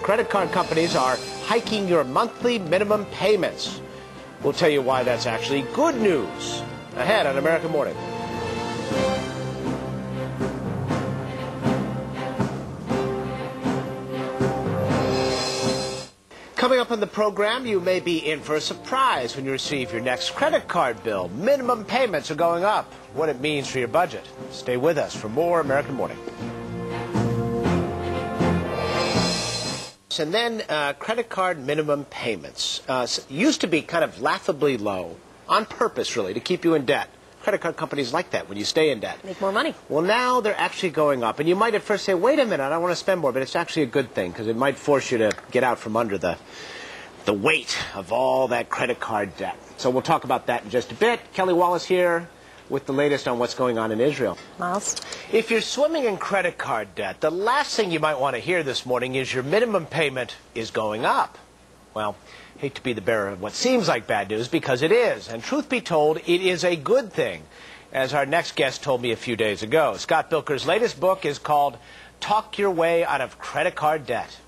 Credit card companies are hiking your monthly minimum payments. We'll tell you why that's actually good news. Ahead on American Morning. Coming up on the program, you may be in for a surprise when you receive your next credit card bill. Minimum payments are going up. What it means for your budget. Stay with us for more American Morning. And then credit card minimum payments used to be kind of laughably low, on purpose really, to keep you in debt. Credit card companies like that when you stay in debt. Make more money. Well, now they're actually going up. And you might at first say, wait a minute, I don't want to spend more. But it's actually a good thing because it might force you to get out from under the weight of all that credit card debt. So we'll talk about that in just a bit. Kelly Wallace here with the latest on what's going on in Israel. Miles? If you're swimming in credit card debt, the last thing you might want to hear this morning is your minimum payment is going up. Well, hate to be the bearer of what seems like bad news, because it is. And truth be told, it is a good thing, as our next guest told me a few days ago. Scott Bilker's latest book is called Talk Your Way Out of Credit Card Debt.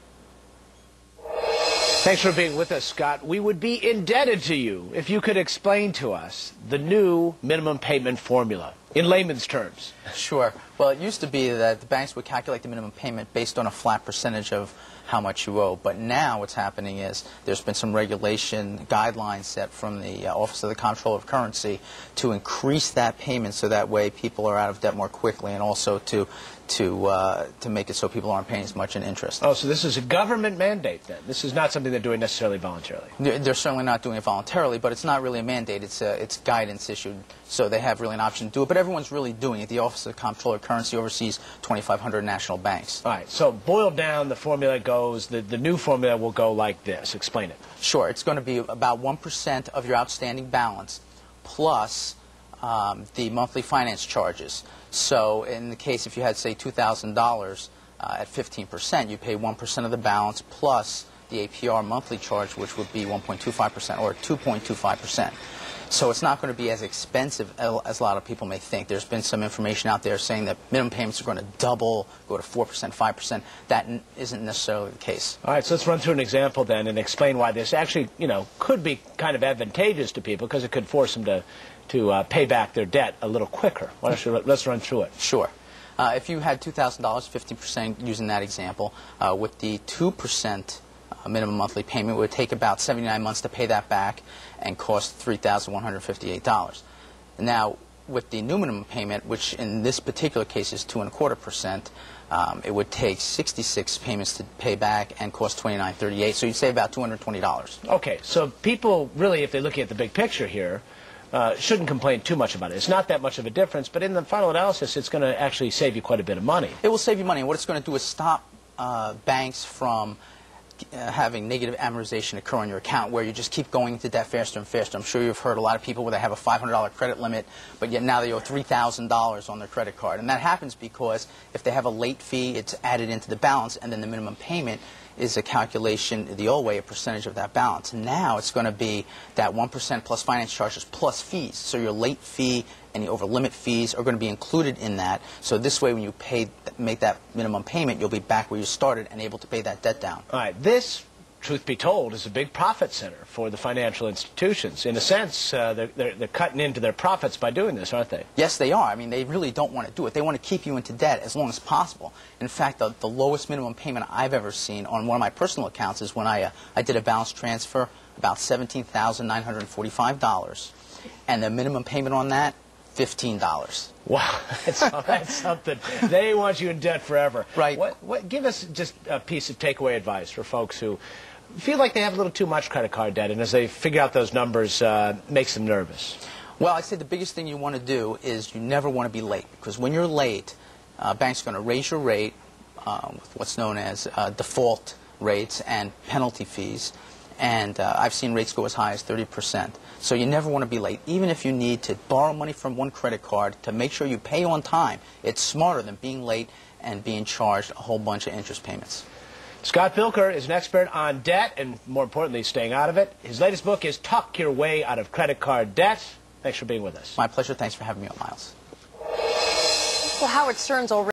Thanks for being with us, Scott. We would be indebted to you if you could explain to us the new minimum payment formula, in layman's terms. Sure. Well, it used to be that the banks would calculate the minimum payment based on a flat percentage of how much you owe. But now what's happening is there's been some regulation guidelines set from the Office of the Comptroller of Currency to increase that payment so that way people are out of debt more quickly, and also to make it so people aren't paying as much in interest. Oh, so this is a government mandate then? This is not something they're doing necessarily voluntarily? They're certainly not doing it voluntarily, but it's not really a mandate. It's guidance issued, so they have really an option to do it. But everyone's really doing it. The Office of the Comptroller of Currency oversees 2,500 national banks. All right, so boiled down, the formula goes, the new formula will go like this. Explain it. Sure. It's going to be about 1% of your outstanding balance plus the monthly finance charges. So in the case if you had, say, $2,000 at 15%, you pay 1% of the balance plus the APR monthly charge, which would be 1.25% or 2.25%. So it's not going to be as expensive as a lot of people may think. There's been some information out there saying that minimum payments are going to double, go to 4%, 5%. That isn't necessarily the case. All right, so let's run through an example then and explain why this actually, could be kind of advantageous to people because it could force them to pay back their debt a little quicker. Let's run through it. Sure. If you had $2,000, 50% using that example, with the 2% minimum monthly payment, it would take about 79 months to pay that back and cost $3,158. Now, with the new minimum payment, which in this particular case is 2.25%, it would take 66 payments to pay back and cost $29.38. So you'd save about $220. Okay, so people really, if they're looking at the big picture here, shouldn't complain too much about it. It's not that much of a difference, but in the final analysis, it's going to actually save you quite a bit of money. It will save you money, and what it's going to do is stop banks from having negative amortization occur on your account where you just keep going into debt faster and faster. I'm sure you've heard a lot of people where they have a $500 credit limit, but yet now they owe $3,000 on their credit card. And that happens because if they have a late fee, it's added into the balance, and then the minimum payment is a calculation the old way, a percentage of that balance. Now it's going to be that 1% plus finance charges plus fees. So your late fee and the over-limit fees are going to be included in that. So this way when you make that minimum payment, you'll be back where you started and able to pay that debt down. All right. This, truth be told, is a big profit center for the financial institutions. In a sense, they're cutting into their profits by doing this, aren't they? Yes, they are. I mean, they really don't want to do it. They want to keep you into debt as long as possible. In fact, the lowest minimum payment I've ever seen on one of my personal accounts is when I did a balance transfer, about $17,945. And the minimum payment on that, $15. Wow, that's something. They want you in debt forever. Right. Give us just a piece of takeaway advice for folks who feel like they have a little too much credit card debt, and as they figure out those numbers, makes them nervous. Well, I'd say the biggest thing you want to do is you never want to be late, because when you're late, banks are going to raise your rate with what's known as default rates and penalty fees. And I've seen rates go as high as 30%. So you never want to be late. Even if you need to borrow money from one credit card to make sure you pay on time, it's smarter than being late and being charged a whole bunch of interest payments. Scott Bilker is an expert on debt and, more importantly, staying out of it. His latest book is Talk Your Way Out of Credit Card Debt. Thanks for being with us. My pleasure. Thanks for having me on, Miles. Well, Howard Stern's already